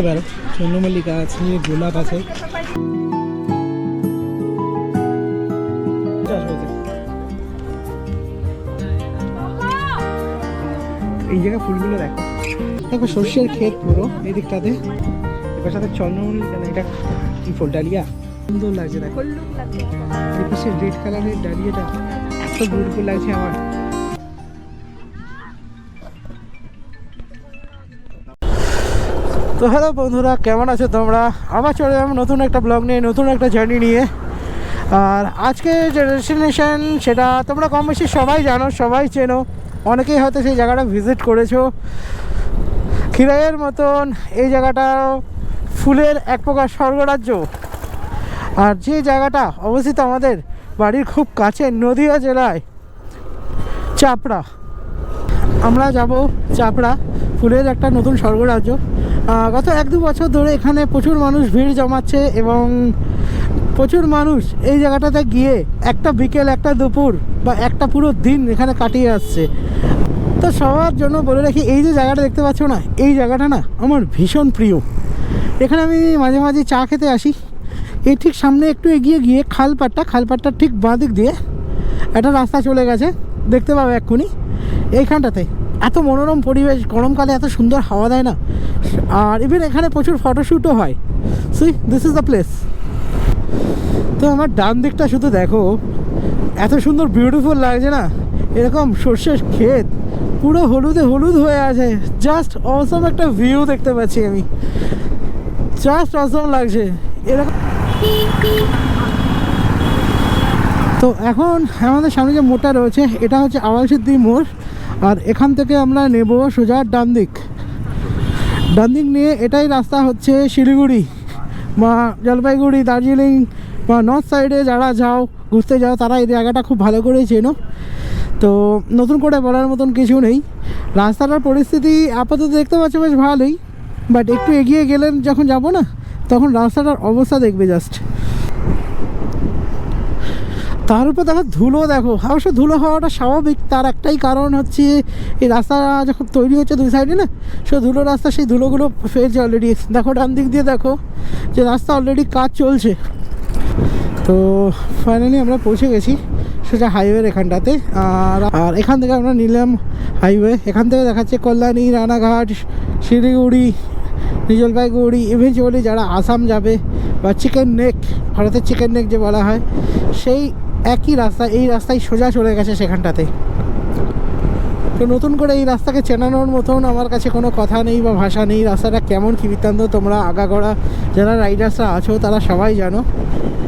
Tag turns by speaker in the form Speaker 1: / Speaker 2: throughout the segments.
Speaker 1: পারো চন্দ্রমল্লিকা আছে, গোলাপ আছে। এই জায়গায় ফুলগুলো দেখো, দেখো সর্ষের ক্ষেত পুরো এই দিকটাতে। এবার সাথে চন্দ্রমল্লিকা না, এটা কি ফুল, ডালিয়া, সুন্দর লাগছে দেখো। রেড কালারের ডালিয়াটা এত বিউটিফুল লাগছে আমার। তো হ্যালো বন্ধুরা, কেমন আছো তোমরা? আবার চলে যাবো নতুন একটা ব্লগ নিয়ে, নতুন একটা জার্নি নিয়ে। আর আজকে যে ডেস্টিনেশন সেটা তোমরা কম বেশি সবাই জানো, সবাই চেনো, অনেকেই হয়তো সেই জায়গাটা ভিজিট করেছো। খিরাইয়ের মতন এই জায়গাটা ফুলের এক প্রকার স্বর্গরাজ্য। আর যে জায়গাটা অবস্থিত আমাদের বাড়ির খুব কাছে, নদিয়া জেলায় চাপড়া। আমরা যাব চাপড়া, ফুলের একটা নতুন স্বর্গরাজ্য। গত 1-2 বছর ধরে এখানে প্রচুর মানুষ ভিড় জমাচ্ছে এবং প্রচুর মানুষ এই জায়গাটাতে গিয়ে একটা বিকেল, একটা দুপুর বা একটা পুরো দিন এখানে কাটিয়ে আসছে। তো সবার জন্য বলে রাখি, এই যে জায়গাটা দেখতে পাচ্ছ না, এই জায়গাটা না আমার ভীষণ প্রিয়। এখানে আমি মাঝে মাঝে চা খেতে আসি। এই ঠিক সামনে একটু এগিয়ে গিয়ে খালপাটটার ঠিক বাঁ দিক দিয়ে একটা রাস্তা চলে গেছে, দেখতে পাবে এক্ষুনি। এইখানটাতে এত মনোরম পরিবেশ, গরমকালে এত সুন্দর হাওয়া দেয় না। আর ইভেন এখানে প্রচুর ফটোশ্যুটও হয়। C this is the place. তো আমার ডান দিকটা শুধু দেখো, এত সুন্দর বিউটিফুল লাগছে না। এরকম সর্ষের ক্ষেত পুরো হলুদে হলুদ হয়ে আছে। জাস্ট অসম একটা ভিউ দেখতে পাচ্ছি আমি, জাস্ট অসম লাগছে এরকম। তো এখন আমাদের সামনে যে মোড়টা রয়েছে, এটা হচ্ছে আওয়ালসিদ্ধি মোড়। আর এখান থেকে আমরা নেব সোজা ডান দিক নিয়ে এটাই রাস্তা হচ্ছে শিলিগুড়ি বা জলপাইগুড়ি, দার্জিলিং বা নর্থ সাইডে যারা ঘুরতে যাও তারা এই জায়গাটা খুব ভালো করেই চেনো। তো নতুন করে বলার মতন কিছু নেই। রাস্তাটার পরিস্থিতি আপাতত দেখতে পাচ্ছ বেশ ভালোই, বাট একটু এগিয়ে গেলেন যখন যাব না, তখন রাস্তাটার অবস্থা দেখবে জাস্ট। তার উপর দেখো ধুলো, দেখো অবশ্য ধুলো হওয়াটা স্বাভাবিক। তার একটাই কারণ হচ্ছে এই রাস্তা যখন তৈরি হচ্ছে দুই সাইডে না, সে ধুলো রাস্তা, সেই ধুলোগুলো ফেলছে অলরেডি। দেখো ডান দিক দিয়ে দেখো যে রাস্তা অলরেডি কাজ চলছে। তো ফাইনালি আমরা পৌঁছে গেছি সোজা হাইওয়ের এখানটাতে। আর এখান থেকে আমরা নিলাম হাইওয়ে। এখান থেকে দেখাচ্ছে কল্যাণী, রানাঘাট, শিলিগুড়ি, জলপাইগুড়ি, ইভেনচুয়ালি যারা আসাম যাবে বা চিকেন নেক, ভারতের চিকেন নেক যে বলা হয়, সেই একই রাস্তা, এই রাস্তায় সোজা চলে গেছে সেখানটাতে। তো নতুন করে এই রাস্তাকে চেনানোর মতন আমার কাছে কোনো কথা নেই বা ভাষা নেই। রাস্তাটা কেমন কী বৃত্তান্ত তোমরা আগাগোড়া যারা রাইডার্সরা আছো তারা সবাই জানো।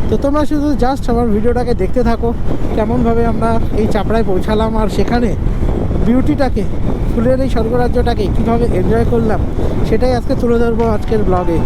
Speaker 1: তো তোমরা শুধু জাস্ট আমার ভিডিওটাকে দেখতে থাকো, কেমনভাবে আমরা এই চাপড়ায় পৌঁছালাম আর সেখানে বিউটিটাকে, ফুলের এই স্বর্গরাজ্যটাকে কীভাবে এনজয় করলাম, সেটাই আজকে তুলে ধরবো আজকের ব্লগে।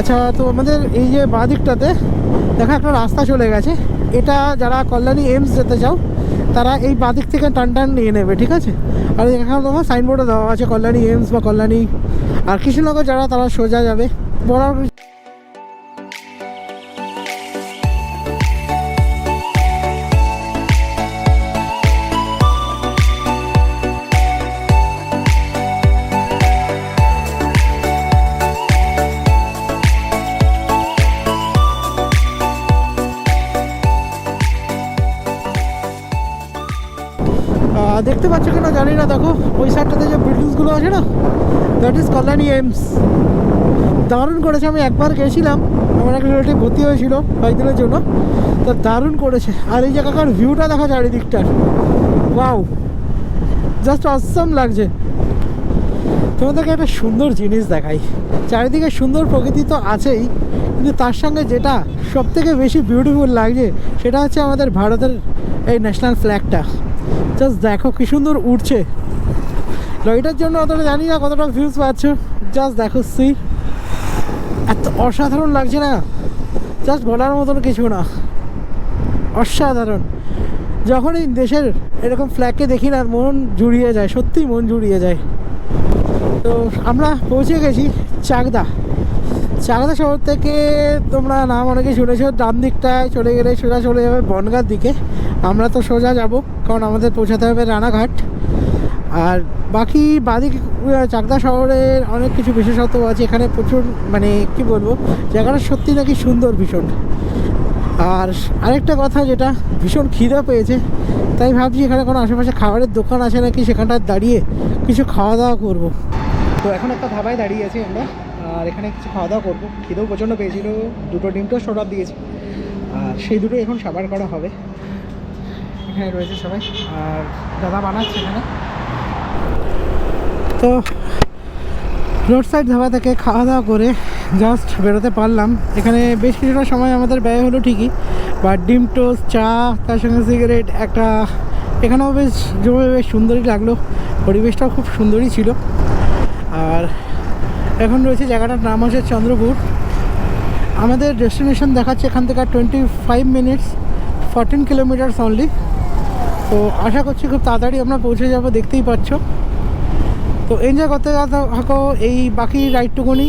Speaker 1: আচ্ছা, তো আমাদের এই যে বাঁ দিকটাতে দেখা একটা রাস্তা চলে গেছে। এটা যারা কল্যাণী এইমস যেতে চাও তারা এই বাঁ দিক থেকে টান নিয়ে নেবে, ঠিক আছে? আর এখানে তোমার সাইনবোর্ডে দেওয়া আছে কল্যাণী এইমস বা কল্যাণী। আর কৃষ্ণনগর যারা তারা সোজা যাবে। বড় দেখতে পাচ্ছ কিনা জানি না, দেখো ওই সাইডটাতে যে বিল্ডিংসগুলো আছে না, দ্যাট ইজ কল্যাণী এইমস। দারুণ করেছে, আমি একবার গেছিলাম, আমার একটা রিলেটিভ ভর্তি হয়েছিল কয়েকদিনের জন্য, তো দারুণ করেছে। আর এই জায়গাকার ভিউটা দেখা চারিদিকটার, ওয়াও, জাস্ট অসম লাগছে। তোমাদেরকে একটা সুন্দর জিনিস দেখাই। চারিদিকে সুন্দর প্রকৃতি তো আছেই, কিন্তু তার সঙ্গে যেটা সবথেকে বেশি বিউটিফুল লাগছে সেটা হচ্ছে আমাদের ভারতের এই ন্যাশনাল ফ্ল্যাগটা। জাস্ট দেখো কি সুন্দর উঠছে। এটার জন্য অতটা জানি না কতটা ভিউজ পাচ্ছ, জাস্ট দেখো এত অসাধারণ লাগছে না, জাস্ট বলার মতন কিছু না, অসাধারণ। যখন এই দেশের এরকম ফ্ল্যাগকে দেখি না মন জুড়িয়ে যায়, সত্যিই মন জুড়িয়ে যায়। তো আমরা পৌঁছে গেছি চাকদা শহর থেকে। তোমরা নাম অনেকে শুনেছো, ডান দিকটায় চলে গেলে সোজা চলে যাবে বনগাঁর দিকে। আমরা তো সোজা যাব, কারণ আমাদের পৌঁছাতে হবে রানাঘাট। আর বাকি বাদিক চাকদা শহরের অনেক কিছু বিশেষত্ব আছে এখানে, প্রচুর মানে কি বলবো, জায়গাটা সত্যি নাকি সুন্দর ভীষণ। আর আরেকটা কথা, যেটা ভীষণ খিদে পেয়েছে, তাই ভাবছি এখানে কোনো আশেপাশে খাবারের দোকান আছে নাকি, সেখানটায় দাঁড়িয়ে কিছু খাওয়া দাওয়া করবো। তো এখন একটা ধাবায় দাঁড়িয়ে আছি আমরা, আর এখানে কিছু খাওয়া দাওয়া করবো। খিদেও প্রচণ্ড পেয়েছিল, দুটো ডিম টোস্ট অর্ডার দিয়েছি, আর সেই দুটো এখন সার্ভ করা হবে। এখানে রয়েছে সবাই, আর দাদা বানাচ্ছে এখানে। তো রোড সাইড ধাবা থেকে খাওয়া দাওয়া করে জাস্ট বেরোতে পারলাম। এখানে বেশ কিছুটা সময় আমাদের ব্যয় হলো ঠিকই, বা ডিম টোস্ট, চা, তার সঙ্গে সিগারেট একটা, এখানেও বেশ জমে বেশ সুন্দরই লাগলো, পরিবেশটাও খুব সুন্দরই ছিল। আর এখন রয়েছে জায়গাটার নাম হচ্ছে চন্দ্রপুর। আমাদের ডেস্টিনেশন দেখাচ্ছে এখান থেকে 25 মিনিটস, 14 কিলোমিটার্স অনলি। তো আশা করছি খুব তাড়াতাড়ি আমরা পৌঁছে যাব, দেখতেই পাচ্ছ। তো এনজয় করতে থাকো এই বাকি রাইডটুকুনি।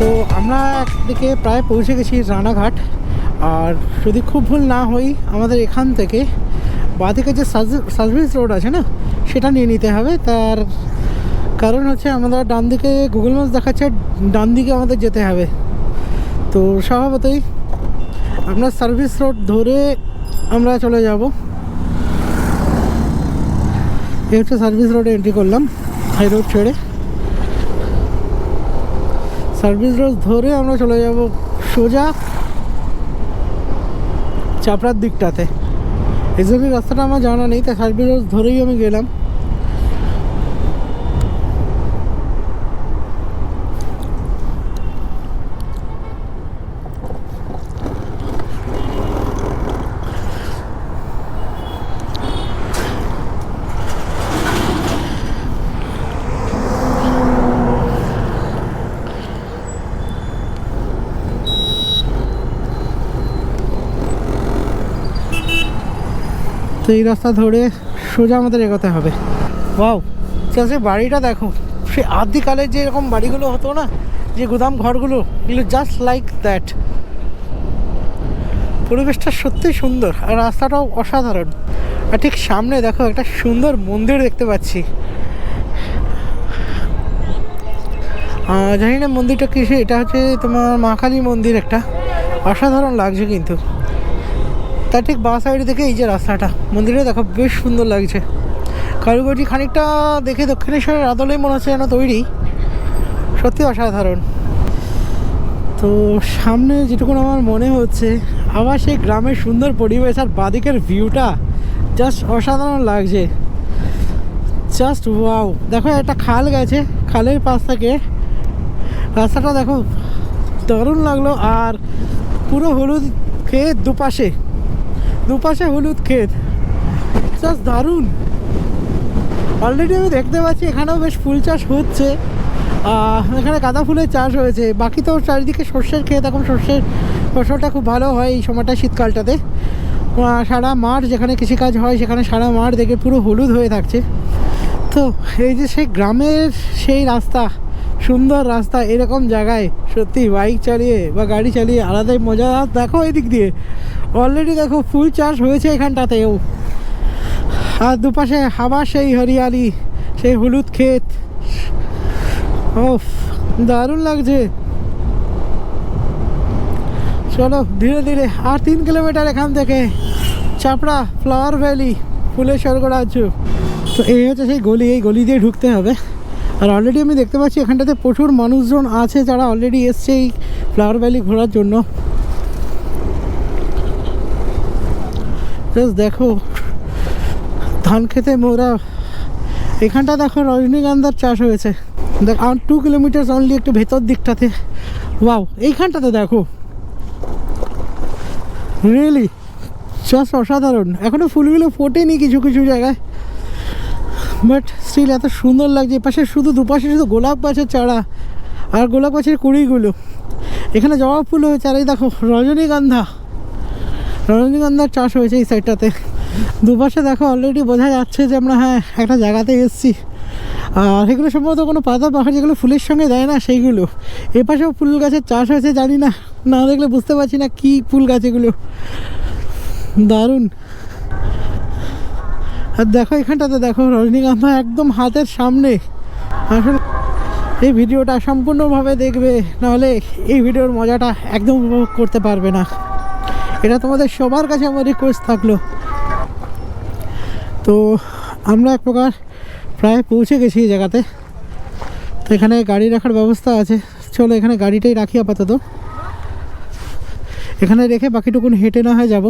Speaker 1: তো আমরা একদিকে প্রায় পৌঁছে গেছি রানাঘাট। আর যদি খুব ভুল না হই, আমাদের এখান থেকে বাঁদিকে যে সার্ভিস রোড আছে না, সেটা নিয়ে নিতে হবে। তার কারণ হচ্ছে আমাদের ডান দিকে গুগল ম্যাপস দেখাচ্ছে, ডান দিকে আমাদের যেতে হবে। তো স্বভাবতই আমরা সার্ভিস রোড ধরে আমরা চলে যাব। এই হচ্ছে সার্ভিস রোডে এন্ট্রি করলাম, হাই রোড ছেড়ে সার্ভিস রোড ধরে আমরা চলে যাব সোজা চাপড়ার দিকটাতে। এক্স্যাক্টলি রাস্তাটা আমার জানা নেই, তাই সার্ভিস রোড ধরেই আমি গেলাম। তো এই রাস্তা ধরে সোজা আমাদের এগোতে হবে। ওয়াও, সে বাড়িটা দেখো, সে আদিকালের যে এরকম বাড়িগুলো হতো না, যে গুদাম ঘরগুলো, এগুলো জাস্ট লাইক দ্যাট। পরিবেশটা সত্যিই সুন্দর, আর রাস্তাটাও অসাধারণ। আর ঠিক সামনে দেখো একটা সুন্দর মন্দির দেখতে পাচ্ছি। জানি না মন্দিরটা কিসে, এটা হচ্ছে তোমার মা কালী মন্দির একটা, অসাধারণ লাগছে কিন্তু। তার ঠিক বাঁ সাইড থেকে এই যে রাস্তাটা, মন্দিরটা দেখো বেশ সুন্দর লাগছে। কারুকার্য খানিকটা দেখে দক্ষিণেশ্বরের আদলেই মনে হচ্ছে যেন তৈরি, সত্যি অসাধারণ। তো সামনে যেটুকুন আমার মনে হচ্ছে, আবার সেই গ্রামের সুন্দর পরিবেশ, আর বাদিকের ভিউটা জাস্ট অসাধারণ লাগছে, জাস্ট ওয়াও। দেখো একটা খাল গেছে, খালের পাশ থেকে রাস্তাটা দেখো দারুণ লাগলো। আর পুরো হলুদ ক্ষেত, দুপাশে হলুদ ক্ষেত, জাস্ট দারুণ। অলরেডি আমি দেখতে পাচ্ছি এখানেও বেশ ফুল চাষ হচ্ছে, এখানে গাঁদা ফুলের চাষ হয়েছে। বাকি তো চারিদিকে সর্ষের ক্ষেত, এখন সর্ষের ফসলটা খুব ভালো হয় এই সময়টা, শীতকালটাতে। সারা মাঠ যেখানে কৃষিকাজ হয়, সেখানে সারা মাঠ দেখে পুরো হলুদ হয়ে থাকছে। তো এই যে সেই গ্রামের সেই রাস্তা, সুন্দর রাস্তা, এরকম জায়গায় সত্যি বাইক চালিয়ে বা গাড়ি চালিয়ে আলাদাই মজা। দেখো এই দিক দিয়ে অলরেডি দেখো ফুল চাষ হয়েছে এখানটাতেও, আর দুপাশে আবার সেই হরিয়ালি, সেই হলুদ ক্ষেত, ও দারুণ লাগছে। চলো ধীরে ধীরে আর 3 কিলোমিটার এখান থেকে চাপড়া ফ্লাওয়ার ভ্যালি, ফুলের স্বর্গরাজ্য। তো এই হচ্ছে সেই গলি, এই গলি দিয়ে ঢুকতে হবে। আর অলরেডি আমি দেখতে পাচ্ছি এখানটাতে প্রচুর মানুষজন আছে যারা অলরেডি এসছে এই ফ্লাওয়ার ভ্যালি ঘোরার জন্য। জাস্ট দেখো ধান খেতে মোরা। এখানটা দেখো রজনীগন্ধার চাষ হয়েছে। দেখ আর 2 কিলোমিটার অনলি একটু ভেতর দিকটাতে। ওয়াও, এইখানটাতে দেখো রিয়েলি জাস্ট অসাধারণ। এখনও ফুলগুলো ফোটেনি কিছু কিছু জায়গায়, বাট স্টিল এত সুন্দর লাগছে। এপাশে শুধু দুপাশে শুধু গোলাপ গাছের চারা আর গোলাপ গাছের কুড়িগুলো। এখানে জবা ফুল হয়েছে আর এই দেখো রজনীগন্ধার চাষ হয়েছে এই সাইডটাতে। দুপাশে দেখো অলরেডি বোঝা যাচ্ছে যে আমরা হ্যাঁ একটা জায়গাতে এসেছি। আর এগুলো সম্ভবত কোনো পাতা পাখা যেগুলো ফুলের সঙ্গে দেয় না সেইগুলো। এপাশেও ফুল গাছের চাষ হয়েছে, জানি না, না দেখলে বুঝতে পারছি না কী ফুল গাছ এগুলো। দারুণ। আর দেখো এখানটাতে দেখো রজনীগন্ধা একদম হাতের সামনে। আসলে এই ভিডিওটা সম্পূর্ণভাবে দেখবে, নাহলে এই ভিডিওর মজাটা একদম উপভোগ করতে পারবে না। এটা তোমাদের সবার কাছে আমার রিকোয়েস্ট থাকলো। তো আমরা এক প্রকার প্রায় পৌঁছে গেছি এই জায়গাতে। তো এখানে গাড়ি রাখার ব্যবস্থা আছে, চলো এখানে গাড়িটাই রাখি আপাতত। এখানে রেখে বাকিটুকুন হেঁটে না হয় যাব।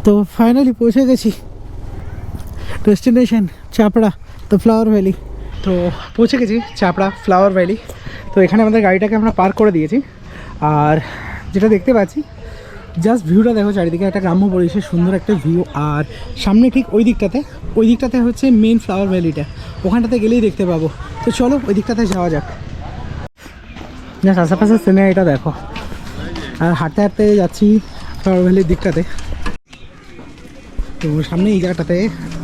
Speaker 1: তো ফাইনালি পৌঁছে গেছি destination Chapra the flower valley. তো পৌঁছে গেছি চাপড়া ফ্লাওয়ার ভ্যালি। তো এখানে আমাদের গাড়িটাকে আমরা পার্ক করে দিয়েছি। আর যেটা দেখতে পাচ্ছি জাস্ট ভিউটা দেখো, চারিদিকে একটা গ্রাম্য পরিবেশের সুন্দর একটা ভিউ। আর সামনে ঠিক ওই দিকটাতে হচ্ছে মেন ফ্লাওয়ার ভ্যালিটা, ওখানটাতে গেলেই দেখতে পাবো। তো চলো ওই দিকটাতে যাওয়া যাক। জাস্ট আশেপাশে সিনারিটা দেখো। আর হাঁটতে হাঁটতে যাচ্ছি ফ্লাওয়ার ভ্যালির দিকটাতে। তো সামনে এই জায়গাটাতে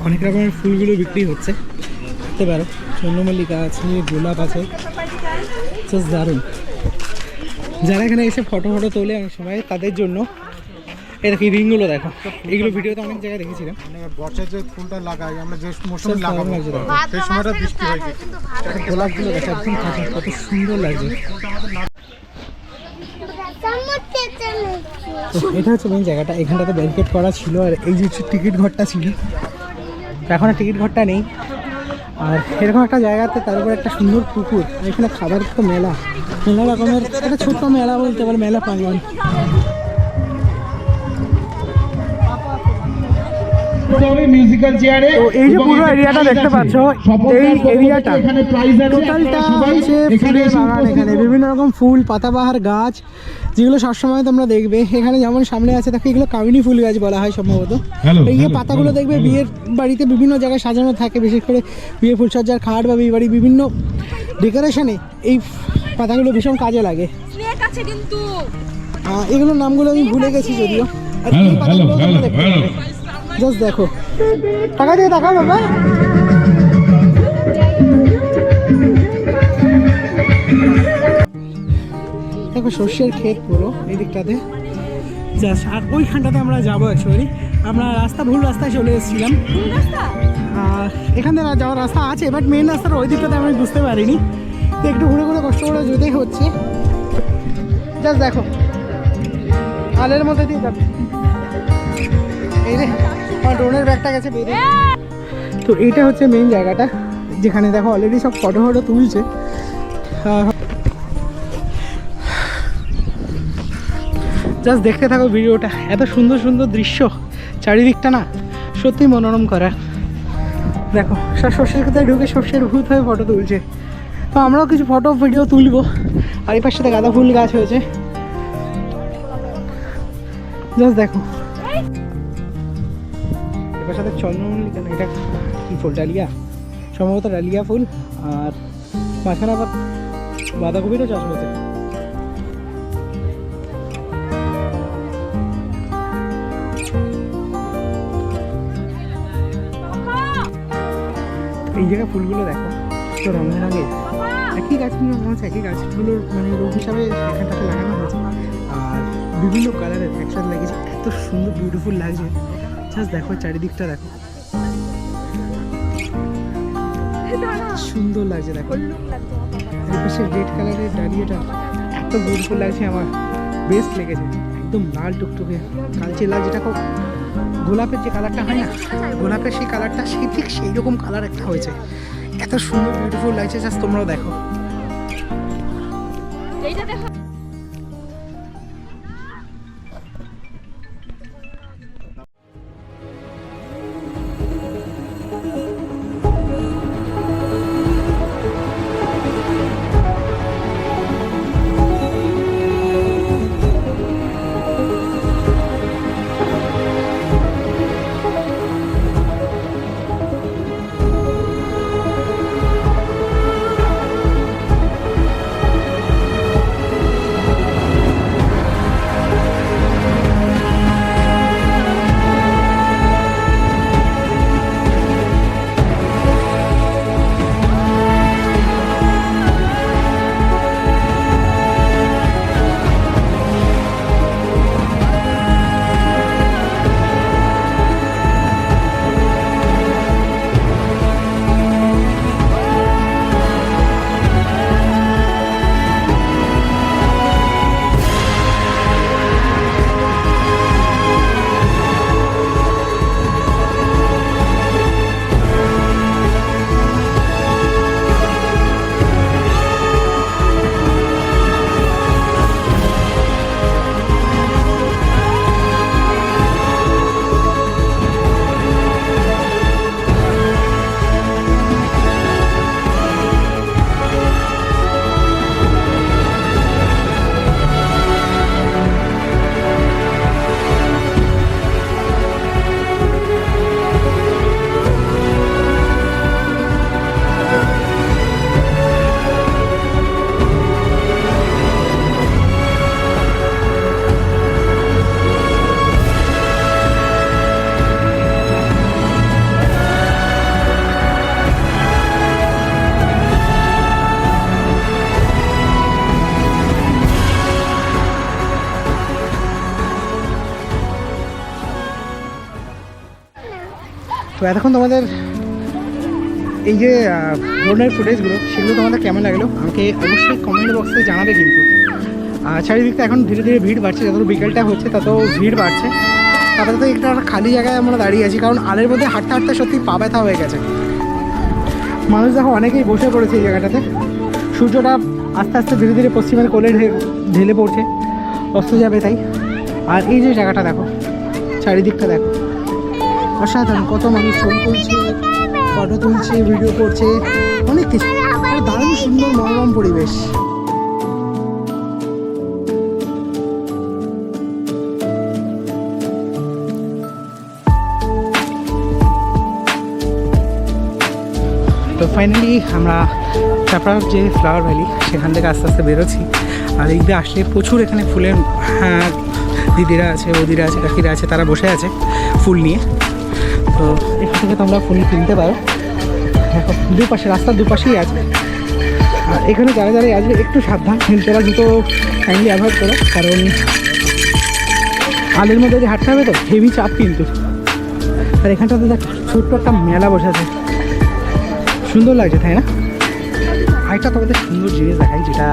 Speaker 1: অনেক রকমের ফুলগুলো বিক্রি হচ্ছে, দেখতে পারো। চন্দ্রমল্লিকা আছে, গোলাপ আছে, জাস্ট দারুণ। যারা এখানে এসে ফটো তোলে অনেক সময়, তাদের জন্য এই দেখো রিংগুলো দেখো। এইগুলো ভিডিওতে অনেক জায়গায় দেখেছিলাম।
Speaker 2: বর্ষার যে ফুলটা লাগাই আমরা, যে মৌসুমে লাগাবো সেই সময়টা বৃষ্টি হয়।
Speaker 1: গোলাপগুলো দেখো একদম কাঁচা, কত সুন্দর লাগছে। তো এটা হচ্ছে মেন জায়গাটা। এখানটাতে ব্যারিকেড করা ছিল, আর এই যে টিকিট ঘরটা ছিল, এখন আর টিকিট ঘরটা নেই। আর এরকম একটা জায়গাতে তার উপরে একটা সুন্দর পুকুর, এখানে খাবার তো মেলা রকমের একটা ছোট্ট মেলা বলতে পারে, মেলা প্রাঙ্গণ। তো এই যে পুরো এরিয়াটা দেখতে পাচ্ছ, এই এরিয়াটা টোটালটা হচ্ছে ফুলের বাগান। এখানে বিভিন্ন রকম ফুল, পাতাবাহার গাছ, যেগুলো সবসময় তোমরা দেখবে। এখানে যেমন সামনে আছে দেখো, এগুলো কামিনী ফুল গাছ বলা হয় সম্ভবত। এই যে পাতাগুলো দেখবে বিয়ের বাড়িতে বিভিন্ন জায়গায় সাজানো থাকে, বিশেষ করে বিয়ের ফুলসজ্জার খাট বা বিয়ে বাড়ি বিভিন্ন ডেকোরেশনে এই পাতাগুলো ভীষণ কাজে লাগে। এগুলোর নামগুলো আমি ভুলে গেছি যদিও। আর এই পাতাগুলো তোমরা দেখতে পাবে। জাস্ট দেখো, টাকা দিয়ে টাকা বাবা। দেখো সর্ষের ক্ষেত পুরো এই দিকটাতে জাস্ট। আর ওইখানটাতে আমরা যাবো অ্যাকচুয়ালি, আমরা ভুল রাস্তায় চলে এসেছিলাম। আর এখান থেকে যাওয়ার রাস্তা আছে, বাট মেন রাস্তাটা ওই দিকটাতে আমি বুঝতে পারিনি। তো একটু ঘুরে কষ্ট করে যেতেই হচ্ছে। জাস্ট দেখো আলের মধ্যে দিয়ে যাবে। এই রে আমার ড্রোনের ব্যাগটা গেছে বেরিয়ে। তো এইটা হচ্ছে মেইন জায়গাটা, যেখানে দেখো অলরেডি সব ফটো তুলছে। জাস্ট দেখতে থাকো ভিডিওটা। এত সুন্দর সুন্দর দৃশ্য চারিদিকটা, না সত্যি মনোরম করা। দেখো সব সর্ষের ক্ষেত্রে ঢুকে সর্ষের ভূত হয়ে ফটো তুলছে। তো আমরাও কিছু ফটো ভিডিও তুলবো। আর এই পাশে গাঁদা ফুল গাছ হয়েছে, জাস্ট দেখো। এবার সাথে চন্দ্রমল্লিকা, এটা কি ফুল, ডালিয়া সম্ভবত, ডালিয়া ফুল। আর মাঝখানে আবার বাঁধাকপিরও চাষ হয়েছে। এই জায়গায় ফুলগুলো দেখো তো রঙে রঙে, একই গাছগুলো হচ্ছে, একই গাছগুলোর মানে রূপ হিসাবে এখানটাতে লাগানো হয়েছে। আর বিভিন্ন কালারের একসাথে লেগেছে, এত সুন্দর বিউটিফুল লাগছে। জাস্ট দেখো চারিদিকটা দেখো, সুন্দর লাগছে। দেখো রেড কালারের ডালিয়াটা এত এত বিউটিফুল লাগছে, আমার বেস্ট লেগেছে। একদম লাল টুকটুকে কালচে লাল, যেটা খুব গোলাপের যে কালারটা হয় না, গোলাপের সেই কালারটা সেই ঠিক সেই রকম কালার একটা হয়েছে। এত সুন্দর বিউটিফুল লাগছে, জাস্ট তোমরাও দেখো। তো এতক্ষণ তোমাদের এই যে ড্রোনের ফুটেজগুলো, সেগুলো তোমাদের কেমন লাগলো আমাকে অবশ্যই কমেন্ট বক্সে জানাবে। কিন্তু চারিদিকটা এখন ধীরে ধীরে ভিড় বাড়ছে, যত বিকেলটা হচ্ছে তত ভিড় বাড়ছে। আপাতত একটা খালি জায়গায় আমরা দাঁড়িয়ে আছি, কারণ আলের মধ্যে হাঁটতে হাঁটতে সত্যি পা ব্যথা হয়ে গেছে। মানুষ দেখো অনেকেই বসে পড়েছে এই জায়গাটাতে। সূর্যটা আস্তে আস্তে ধীরে ধীরে পশ্চিমের কোলে ঢেলে পড়ছে, অস্ত যাবে তাই। আর এই যে জায়গাটা দেখো, চারিদিকটা দেখো, অসাধারণ। কত মানুষ ছবি তুলছে, ফটো তুলছে, ভিডিও করছে, অনেক কিছু। দারুণ সুন্দর মনোরম পরিবেশ। তো ফাইনালি আমরা চাপড়ার যে ফ্লাওয়ার ভ্যালি, সেখান থেকে আস্তে আস্তে বেরোচ্ছি। আর এই দিকে আসলে প্রচুর এখানে ফুলের দিদিরা আছে, বৌদিরা আছে, কাকিরা আছে, তারা বসে আছে ফুল নিয়ে। তো এখান থেকে তোমরা ফুল কিনতে পারো। দেখো দুপাশে, রাস্তার দুপাশেই আছে। আর এখানে যারা যারা আসবে একটু সাবধান, হিলচেরা জুতো কাইন্ডলি অ্যাভয়েড করো, কারণ আলের মধ্যে যে হাঁটতে হবে তো হেভি চাপ কিন্তু। আর এখানটাতে দেখ ছোট্ট একটা মেলা বসেছে, সুন্দর লাগছে তাই না? আরেকটা তোমাদের সুন্দর জিনিস দেখাই, যেটা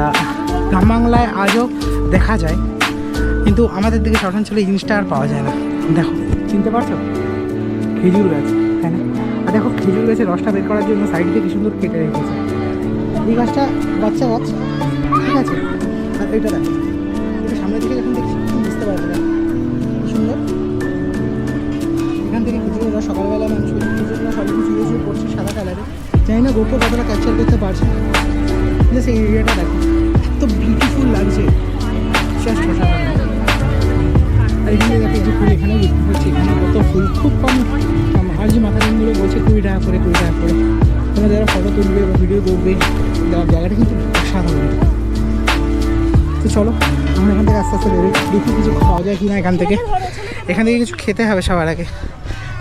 Speaker 1: গ্রাম বাংলায় আজও দেখা যায়, কিন্তু আমাদের দিকে শহরাঞ্চলে এই জিনিসটা আর পাওয়া যায় না। দেখো, চিনতে পারছো? খেজুর গাছ, তাই না? আর দেখো খেজুর গাছের রসটা বের করার জন্য সাইড দিয়ে কি সুন্দর কেটে রেখেছে। এই গাছটা বাচ্চা গাছ, ঠিক আছে? আর এইটা দেখো, এটা সামনে থেকে যখন দেখছি বুঝতে পারবে না, সুন্দর। এখান থেকে খেজুরের রস সকালবেলা মানুষ খেজুর রস সব কিছু ইউজ করছে সাদা কালারে। জানি না গোপো কতটা ক্যাপচার করতে পারছে, জাস্ট এই এরিয়াটা দেখো, এত বিউটিফুল লাগছে, জাস্ট অসাধারণ। আর এখানে দেখো যে ফুল এখানেও বিক্রি করছে, এখানে কত ফুল, খুব কম। আর যে মাথারিনগুলো বলছে 20 টাকা করে, 20 টাকা করে। তোমরা যারা ফটো তুলবে বা ভিডিও করবে, জায়গাটা কিন্তু অসাধারণ। তো চলো আমরা এখান থেকে আস্তে আস্তে বেরোই, দেখি কিছু খাওয়া যায় কিনা এখান থেকে। এখান থেকে কিছু খেতে হবে সবার আগে,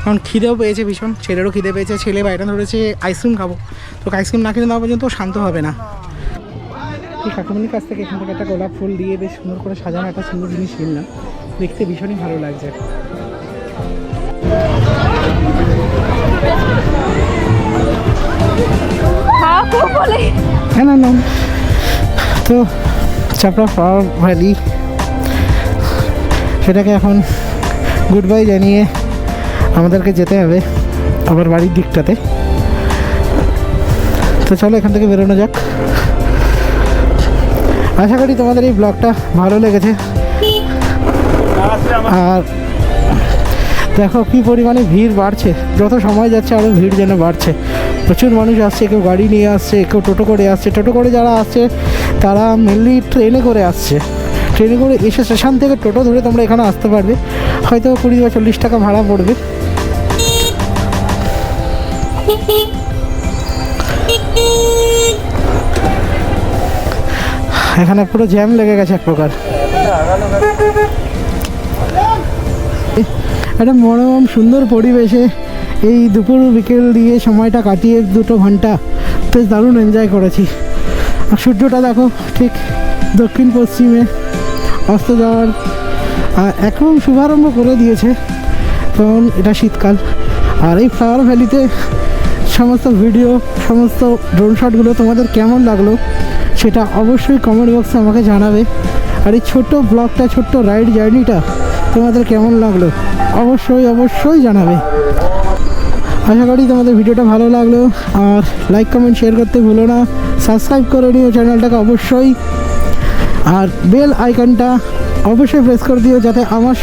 Speaker 1: কারণ খিদেও পেয়েছে ভীষণ। ছেলেরও খিদে পেয়েছে, ছেলে বাইরে ধরেছে আইসক্রিম খাবো। তো আইসক্রিম না কিনে দেওয়া পর্যন্ত শান্ত হবে না। এই কাকুমনির কাছ থেকে এখান থেকে একটা গোলাপ ফুল দিয়ে বেশ সুন্দর করে সাজানো একটা সুন্দর জিনিস কিনলাম, দেখতে ভীষণই ভালো লাগছে। হ্যাঁ না না, তো চাপড়া ফ্লাওয়ার ভ্যালি, সেটাকে এখন গুড বাই জানিয়ে আমাদেরকে যেতে হবে আবার বাড়ির দিকটাতে। তো চলো এখান থেকে বেরোনো যাক। আশা করি তোমাদের এই ব্লগটা ভালো লেগেছে। আর দেখো কী পরিমাণে ভিড় বাড়ছে, যত সময় যাচ্ছে আরও ভিড় যেন বাড়ছে। প্রচুর মানুষ আসছে, কেউ গাড়ি নিয়ে আসছে, কেউ টোটো করে আসছে। টোটো করে যারা আসছে তারা মেনলি ট্রেনে করে আসছে। ট্রেনে করে এসে স্টেশন থেকে টোটো ধরে তোমরা এখানে আসতে পারবে, হয়তো 20 বা 40 টাকা ভাড়া পড়বে। এখানে পুরো জ্যাম লেগে গেছে এক প্রকার। একটা মনোরম সুন্দর পরিবেশে এই দুপুর বিকেল দিয়ে সময়টা কাটিয়ে 2 ঘন্টা বেশ দারুণ এনজয় করেছি। আর সূর্যটা দেখো ঠিক দক্ষিণ পশ্চিমে অস্ত যাওয়ার একদম শুভারম্ভ করে দিয়েছে, কারণ এটা শীতকাল। আর এই ফ্লাওয়ার ভ্যালিতে সমস্ত ভিডিও, সমস্ত ড্রোন শটগুলো তোমাদের কেমন লাগলো সেটা অবশ্যই কমেন্ট বক্সে আমাকে জানাবে। আর এই ছোট্ট ব্লগটা, ছোট্ট রাইড জার্নিটা তোমাদের কেমন লাগলো অবশ্যই জানাবে। আশা করি তোমাদের ভিডিওটা ভালো লাগলো। আর লাইক কমেন্ট শেয়ার করতে ভুলো না, সাবস্ক্রাইব করে নিও চ্যানেলটাকে অবশ্যই। আর বেল আইকনটা অবশ্যই প্রেস করে দিও, যাতে আমার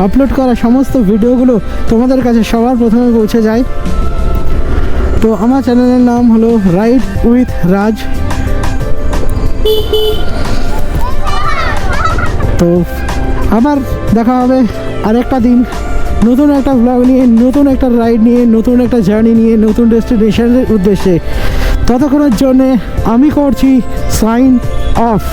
Speaker 1: আপলোড করা সমস্ত ভিডিওগুলো তোমাদের কাছে সবার প্রথমে পৌঁছে যায়। তো আমার চ্যানেলের নাম হলো রাইড উইথ রাজ। তো আবার দেখা হবে আরেকটা দিন নতুন একটা ব্লগ নিয়ে, নতুন একটা রাইড নিয়ে, নতুন একটা জার্নি নিয়ে, নতুন ডেস্টিনেশনের উদ্দেশ্যে। ততক্ষণের জন্যে আমি করছি সাইন অফ।